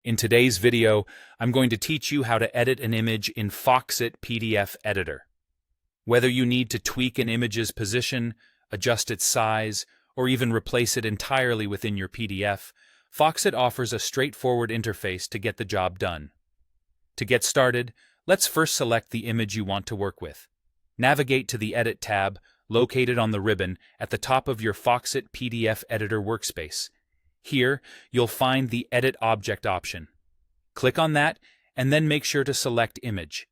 In today's video, I'm going to teach you how to edit an image in Foxit PDF Editor. Whether you need to tweak an image's position, adjust its size, or even replace it entirely within your PDF, Foxit offers a straightforward interface to get the job done. To get started, let's first select the image you want to work with. Navigate to the Edit tab, located on the ribbon at the top of your Foxit PDF Editor workspace. Here, you'll find the Edit Object option. Click on that, and then make sure to select Image.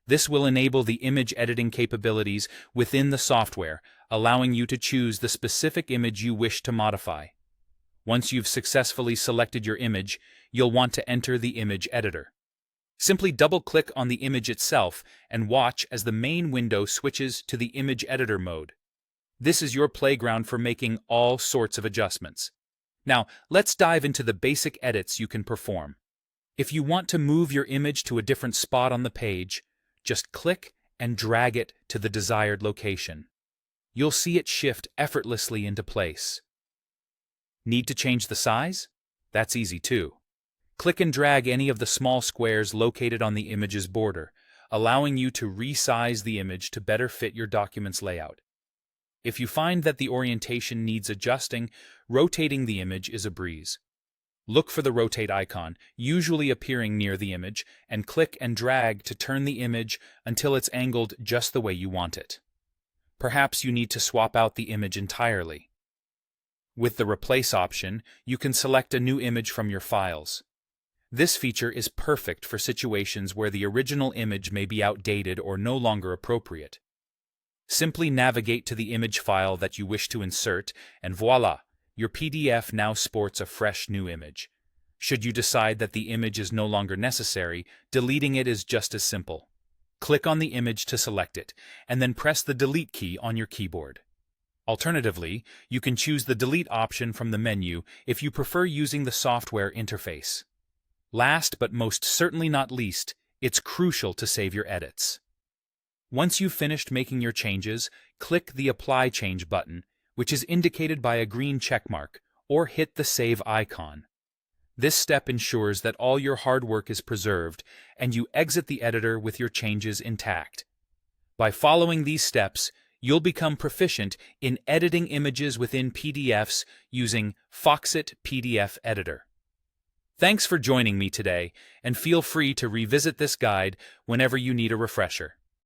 This will enable the image editing capabilities within the software, allowing you to choose the specific image you wish to modify. Once you've successfully selected your image, you'll want to enter the image editor. Simply double-click on the image itself and watch as the main window switches to the image editor mode. This is your playground for making all sorts of adjustments. Now, let's dive into the basic edits you can perform. If you want to move your image to a different spot on the page, just click and drag it to the desired location. You'll see it shift effortlessly into place. Need to change the size? That's easy too. Click and drag any of the small squares located on the image's border, allowing you to resize the image to better fit your document's layout. If you find that the orientation needs adjusting, rotating the image is a breeze. Look for the rotate icon, usually appearing near the image, and click and drag to turn the image until it's angled just the way you want it. Perhaps you need to swap out the image entirely. With the Replace option, you can select a new image from your files. This feature is perfect for situations where the original image may be outdated or no longer appropriate. Simply navigate to the image file that you wish to insert, and voila, your PDF now sports a fresh new image. Should you decide that the image is no longer necessary, deleting it is just as simple. Click on the image to select it, and then press the Delete key on your keyboard. Alternatively, you can choose the Delete option from the menu if you prefer using the software interface. Last but most certainly not least, it's crucial to save your edits. Once you've finished making your changes, click the Apply Change button, which is indicated by a green checkmark, or hit the Save icon. This step ensures that all your hard work is preserved, and you exit the editor with your changes intact. By following these steps, you'll become proficient in editing images within PDFs using Foxit PDF Editor. Thanks for joining me today, and feel free to revisit this guide whenever you need a refresher.